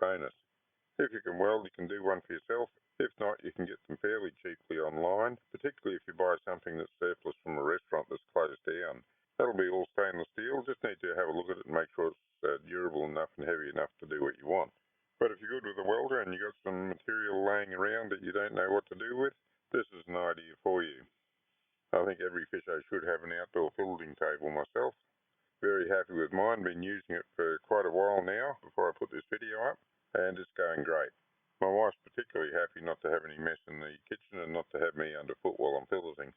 bonus. If you can weld, you can do one for yourself. If not, you can get them fairly cheaply online, particularly if you buy something that's surplus from a restaurant that's closed down. That'll be all stainless steel. Just need to have a look at it and make sure it's durable enough and heavy enough to do what you want. But if you're good with a welder and you've got some material laying around that you don't know what to do with, this is an idea for you. I think every fish-O should have an outdoor filleting table myself. Very happy with mine, been using it for quite a while now before I put this video up, and it's going great. My wife's particularly happy not to have any mess in the kitchen and not to have me underfoot while I'm filleting.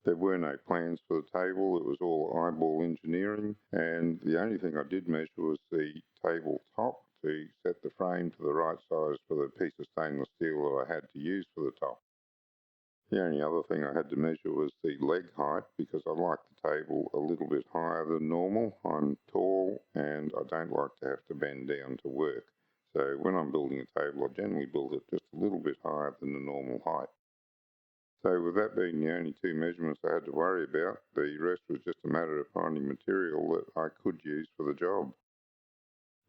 There were no plans for the table, it was all eyeball engineering, and the only thing I did measure was the table top to set the frame to the right size for the piece of stainless steel that I had to use for the top. The only other thing I had to measure was the leg height because I like the table a little bit higher than normal. I'm tall and I don't like to have to bend down to work. So when I'm building a table, I generally build it just a little bit higher than the normal height. So with that being the only two measurements I had to worry about, the rest was just a matter of finding material that I could use for the job.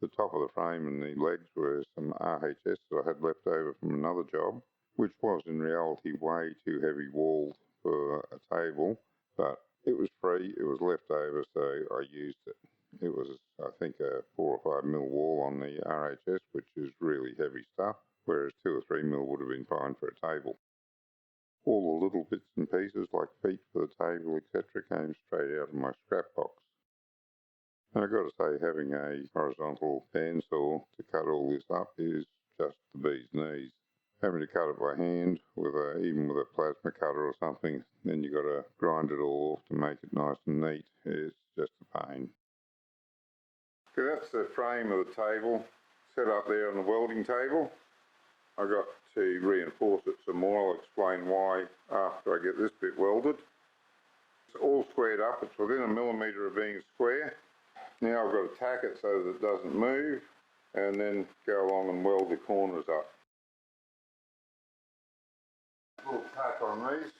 The top of the frame and the legs were some RHS that I had left over from another job, which was in reality way too heavy walled for a table, but it was free, it was left over, so I used it. It was, I think, a 4 or 5 mil wall on the RHS, which is really heavy stuff, whereas 2 or 3 mil would have been fine for a table. All the little bits and pieces like feet for the table, etc., came straight out of my scrap box. And I've got to say, having a horizontal bandsaw to cut all this up is just the bee's knees. Having to cut it by hand, even with a plasma cutter or something, then you've got to grind it all off to make it nice and neat. It's just a pain. Okay, that's the frame of the table set up there on the welding table. I got to reinforce it some more. I'll explain why after I get this bit welded. It's all squared up. It's within 1 millimetre of being square. Now I've got to tack it so that it doesn't move and then go along and weld the corners up. A little tack on these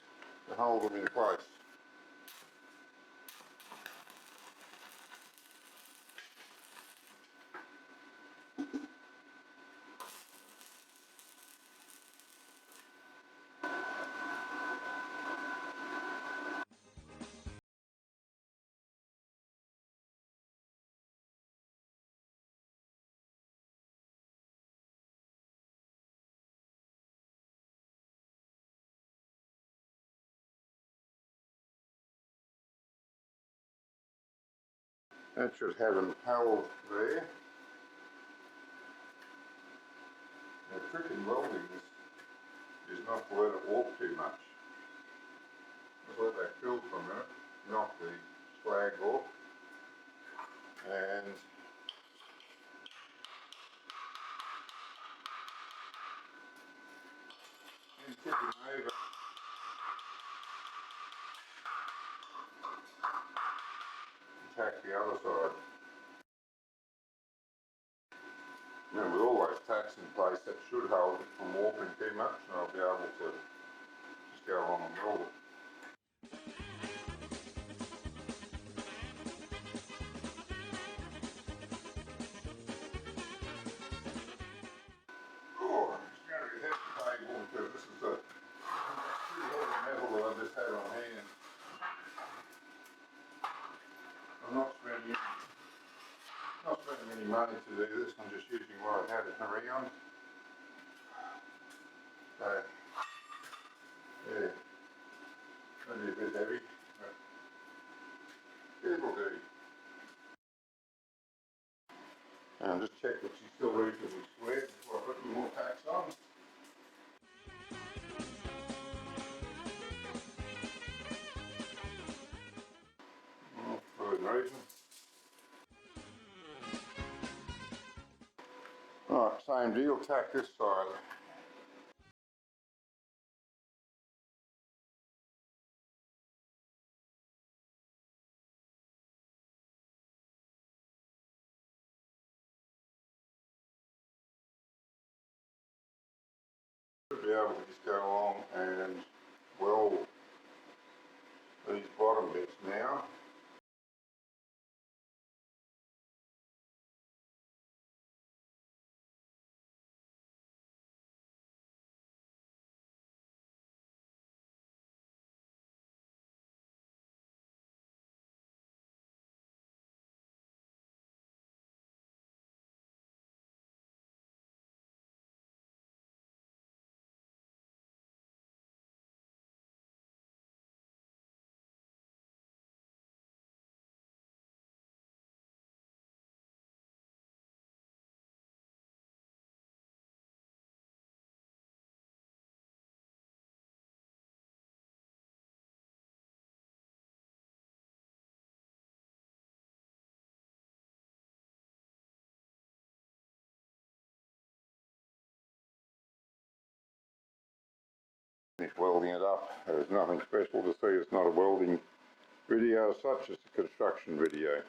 to hold them in place. That should have them held there. The trick in welding is not to let it walk too much. Just let that cool for a minute, knock the slag off, and then tip them over. Tack the other side. Now with all those tacks in place, that should hold it from warping too much, and I'll be able to just go along and weld it. Oh, it's going to be a heavy table because this is a pretty heavy metal that I just had on hand. I'm not spending any money to do this, I'm just using what I had around. So, yeah, maybe a bit heavy, but it'll do. And just check that she's still reasonably square before I put any more tacks on. For good reason. Alright, same deal, tack this side. Should be able to just go along and weld these bottom bits now. Finish welding it up. There's nothing special to see. It's not a welding video as such, it's a construction video.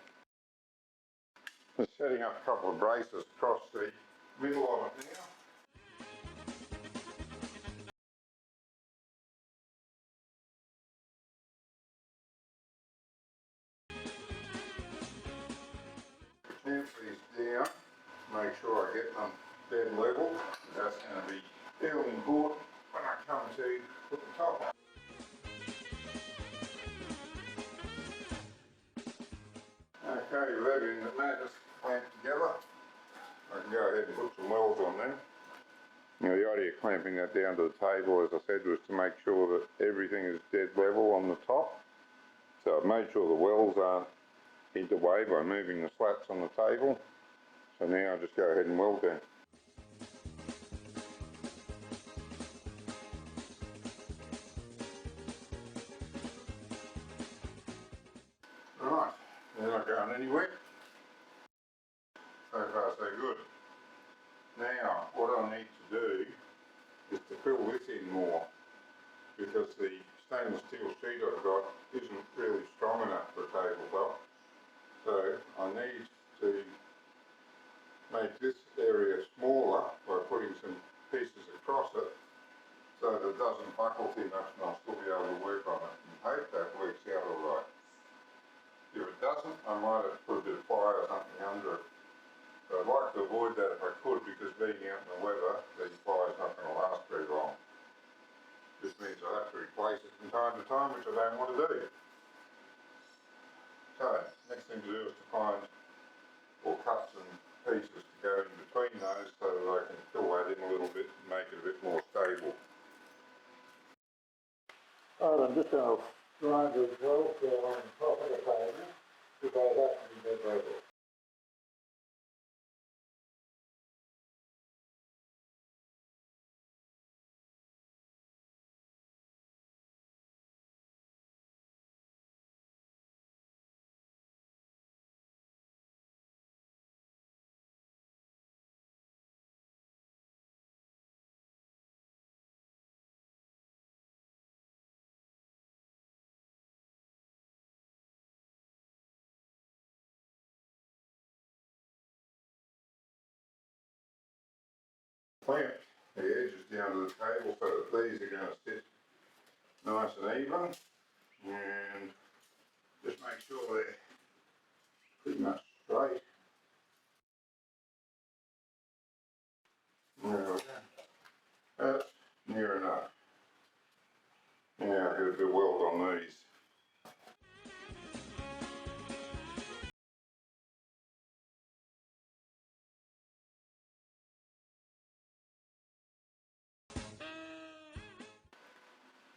Just setting up a couple of braces across the middle of it now. Clamp these down, make sure I get them dead level. That's going to be fairly important when I come to put the top on. Okay, with everything that matters clamped together, I can go ahead and put some welds on them. Now the idea of clamping that down to the table, as I said, was to make sure that everything is dead level on the top. So I've made sure the welds aren't in the way by moving the slats on the table. So now I'll just go ahead and weld them. Right, they're not going anywhere. So far so good. Now what I need to do is to fill this in more, because the stainless steel sheet I've got isn't really strong enough for a tabletop. So I need to make this area smaller by putting some pieces across it so that it doesn't buckle too much and I'll still be able to work on it, and hope that works out alright. If it doesn't, I might have to put a bit of ply or something under it. So I'd like to avoid that if I could, because being out in the weather, these pliers are not going to last very long. This means I have to replace it from time to time, which I don't want to do. So, next thing to do is to find or cut some pieces to go in between those so that I can fill that in a little bit and make it a bit more stable. Alright, I'm just going to grind these welds down on the top of the table because they have to be dead level. Clamp the edges down to the table so that these are going to sit nice and even, and just make sure they're pretty much straight. There we go. That's near enough. Now I've got a bit weld on these.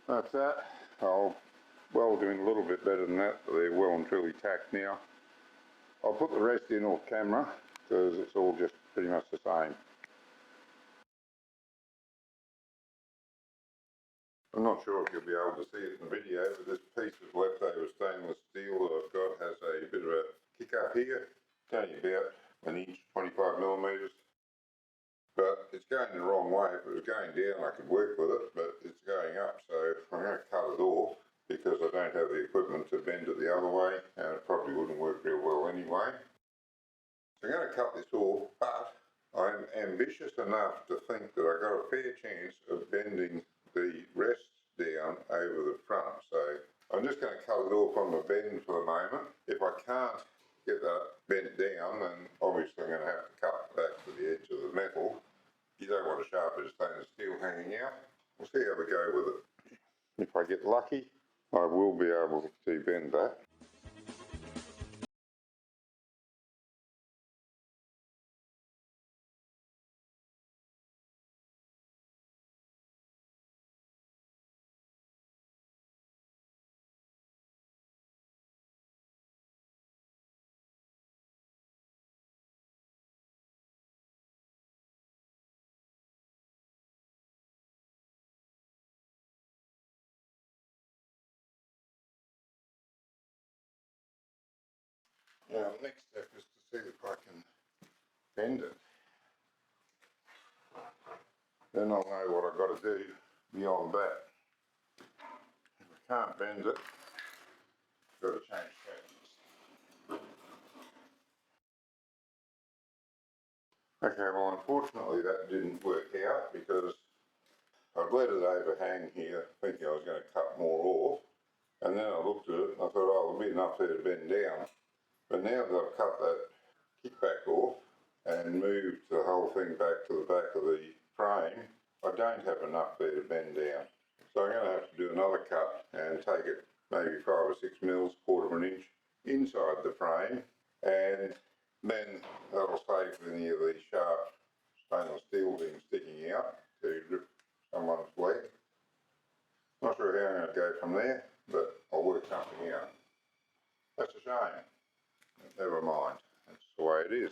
That's that. I'll weld them in a little bit better than that, but they're well and truly tacked now. I'll put the rest in off camera because it's all just pretty much the same. I'm not sure if you'll be able to see it in the video, but this piece of leftover stainless steel that I've got has a bit of a kick up here. It's only about an inch, 25 millimeters. But it's going the wrong way. If it was going down, I could work with it, but it's going up, so I'm going to cut it off because I don't have the equipment to bend it the other way, and it probably wouldn't work real well anyway. So I'm going to cut this off, but I'm ambitious enough to think that I've got a fair chance of bending the rest down over the front. So I'm just going to cut it off on the bend for the moment. If I can't get that bent down, then obviously I'm going to have to cut back to the edge of the metal. You don't want a sharp bit of stainless steel hanging out. We'll see how we go with it. If I get lucky, I will be able to bend that. Now, the next step is to see if I can bend it. Then I'll know what I've got to do beyond that. can't bend it, got to change patterns. Okay, well unfortunately that didn't work out because I'd let it overhang here thinking I was going to cut more off, and then I looked at it and I thought, oh, there'll be enough there to bend down. But now that I've cut that kickback off and moved the whole thing back to the back of the frame, I don't have enough there to bend down. So I'm going to have to do another cut and take it maybe 5 or 6 mils, quarter of an inch inside the frame, and then that'll save any of these sharp stainless steel things sticking out to rip someone's leg. Not sure how I'm going to go from there, but I'll work something out. That's a shame. Never mind. That's the way it is.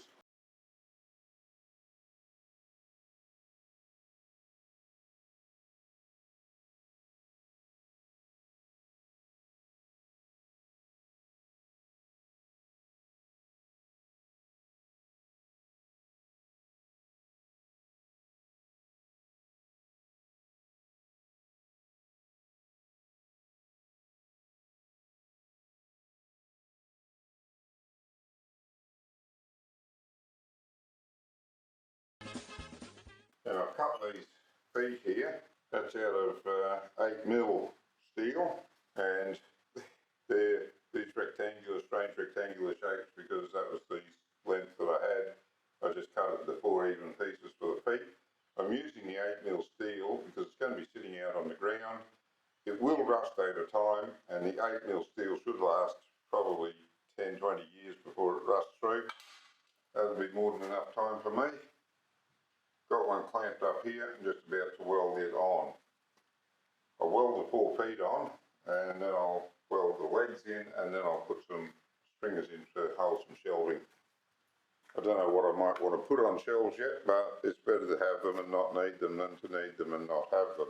Now I've cut these feet here. That's out of 8mm steel, and they're these strange rectangular shapes because that was the length that I had. I just cut it into 4 even pieces for the feet. I'm using the 8mm steel because it's going to be sitting out on the ground. It will rust over time, and the 8mm steel should last probably 10-20 years before it rusts through. That'll be more than enough time for me. Got one clamped up here and just about to weld it on. I'll weld the 4 feet on, and then I'll weld the legs in, and then I'll put some stringers in to hold some shelving. I don't know what I might want to put on shelves yet, but it's better to have them and not need them than to need them and not have them.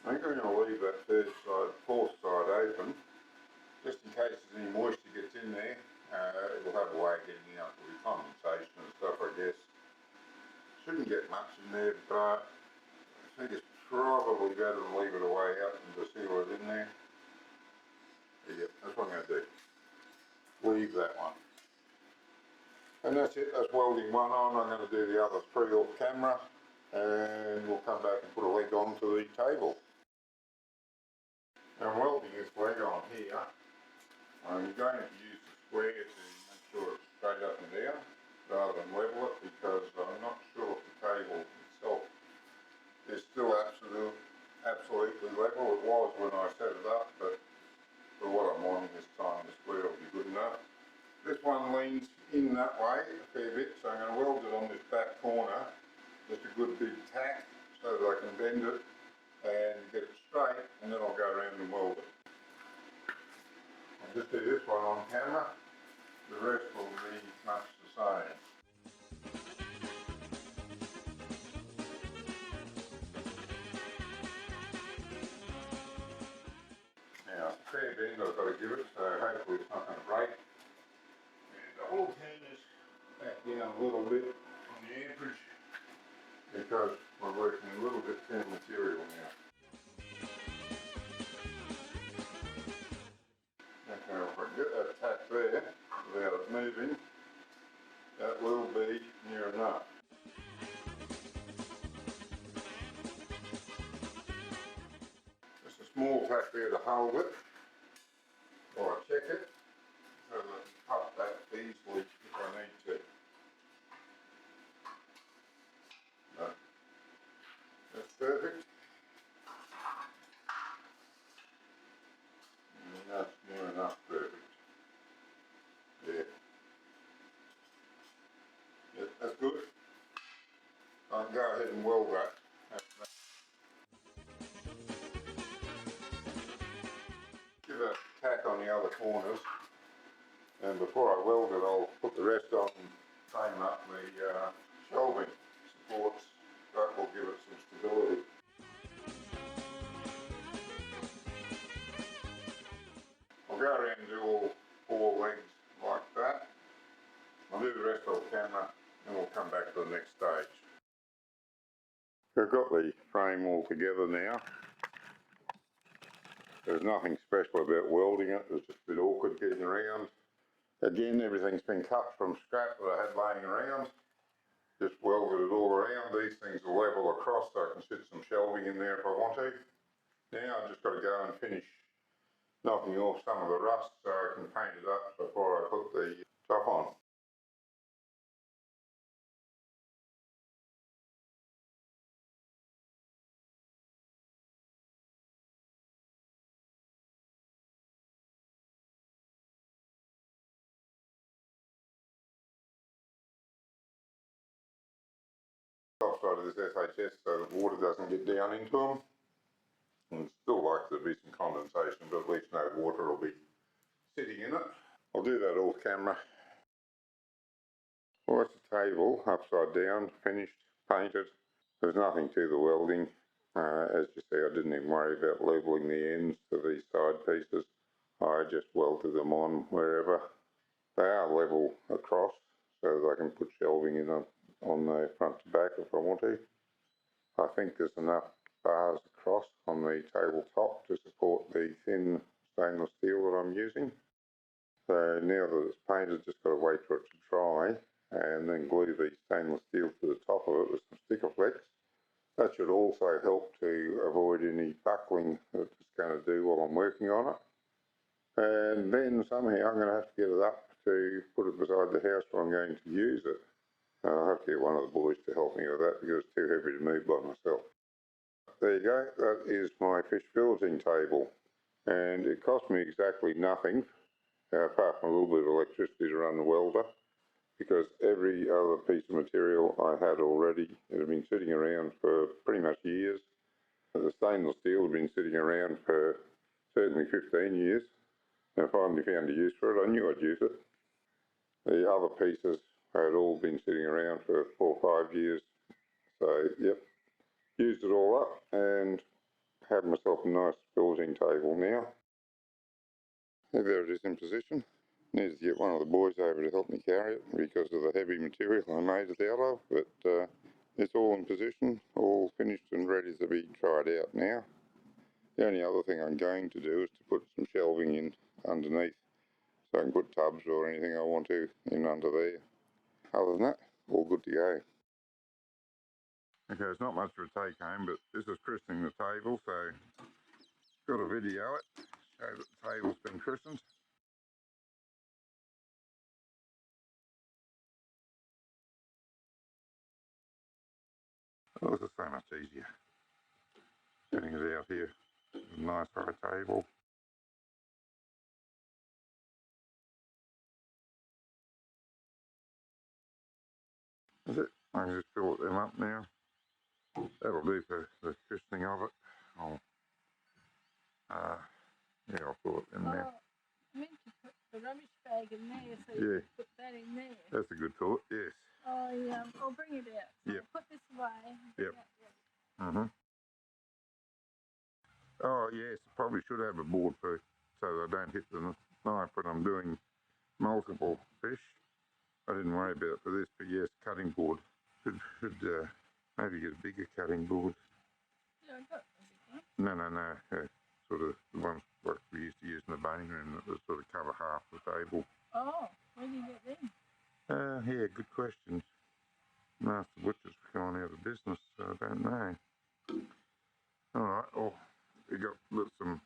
I think I'm going to leave that fourth side open, just in case there's any moisture gets in there. It will have a way of getting out. There'll be condensation and stuff, I guess. Shouldn't get much in there, but I think it's probably better to leave it away out and to seal it in there. Yeah, that's what I'm going to do. Leave that one. And that's it, that's welding one on. I'm going to do the other 3 off camera, and we'll come back and put a leg onto the table. Now I'm welding this leg on here. I'm going to use the square to make sure it's straight up and down rather than level it, because I'm not sure if the table itself is still absolutely level. It was when I set it up, but for what I'm wanting this time, the square will be good enough. This one leans in that way a fair bit, so I'm going to weld it on this back corner, just a good big tack so that I can bend it and get it straight, and then I'll go around and weld it. I'll just do this one on camera, the rest will be much the same. Now, it's a fair bend I've got to give it, so hopefully it's not going to break. And I will turn this back down a little bit on the amperage because we're working a little bit thin material now. Okay, if I can get that tack there without it moving, that will be near enough. Just a small tack there to hold it while I check it, so that I can cut that easily if I need to. No, that's perfect. And that's near enough perfect. Yeah. Yep, that's good. on the other corners, and before I weld it I'll put the rest on and frame up the shelving supports. That will give it some stability. I'll go around and do all 4 legs like that. I'll do the rest off camera and we'll come back to the next stage. I've got the frame all together now. There's nothing special about welding it, it's just a bit awkward getting around. Again, everything's been cut from scrap that I had laying around. Just welded it all around. These things will level across so I can fit some shelving in there if I want to. Now I've just got to go and finish knocking off some of the rust so I can paint it up before I put the top on. Top side of this FHS so that water doesn't get down into them. And still like there to be some condensation, but at least no water will be sitting in it. I'll do that off camera. Well, that's the table, upside down, finished, painted. There's nothing to the welding. As you see, I didn't even worry about leveling the ends to these side pieces. I just welded them on wherever. They are level across, so that I can put shelving in on the front to back if I want to. I think there's enough bars across on the tabletop to support the thin stainless steel that I'm using. So now that it's painted, just got to wait for it to dry and then glue the stainless steel to the top of it with some sticker flex. That should also help to avoid any buckling that it's going to do while I'm working on it. And then somehow I'm going to have to get it up to put it beside the house where I'm going to use it. I'll have to get one of the boys to help me with that because it's too heavy to move by myself. There you go, that is my fish filleting table. And it cost me exactly nothing, apart from a little bit of electricity to run the welder, because every other piece of material I had already. It had been sitting around for pretty much years. The stainless steel had been sitting around for certainly 15 years. And I finally found a use for it. I knew I'd use it. The other pieces had all been sitting around for 4 or 5 years. So, yep, used it all up and have myself a nice filleting table now. There it is in position. Needed to get one of the boys over to help me carry it because of the heavy material I made it out of, but it's all in position, all finished and ready to be tried out now. The only other thing I'm going to do is to put some shelving in underneath so I can put tubs or anything I want to in under there. Other than that, all good to go. Okay, it's not much for a take home, but this is christening the table, so got to video it, show that the table's been christened. Oh, this is so much easier. Getting it out here, a nice high table. That's it. I can just fill them up now. That'll do for the christening of it. Yeah, I'll fill it in there. I meant to put the rubbish bag in there, so you can put that in there. That's a good thought, yes. Oh, yeah, I'll bring it out. So Yep. Put this away. Yep. Oh, yes, probably should have a board for so that I don't hit the knife when I'm doing multiple fish. I didn't worry about it for this, but yes, cutting board. Should maybe get a bigger cutting board. Yeah, I got a big one. No. Sort of the ones like we used to use in the boning room that sort of cover half the table. Oh, where do you get them? Yeah, good questions. Master Butcher's gone out of business, so I don't know. Alright, well, we got some.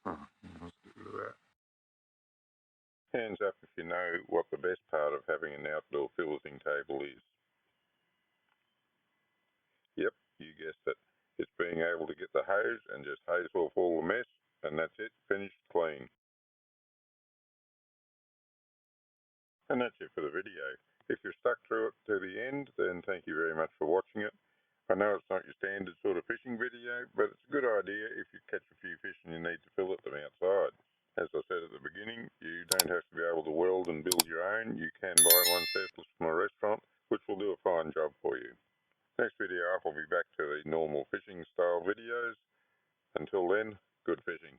Let's get rid of that. Hands up if you know what the best part of having an outdoor filleting table is. Yep, you guessed it. It's being able to get the hose and just hose off all the mess, and that's it, finished clean. And that's it for the video. If you're stuck through it to the end, then thank you very much for watching it. I know it's not your standard sort of fishing video, but it's a good idea if you catch a few fish and you need to fillet them outside. As I said at the beginning, done job for you. Next video up, I'll be back to the normal fishing style videos. Until then, good fishing.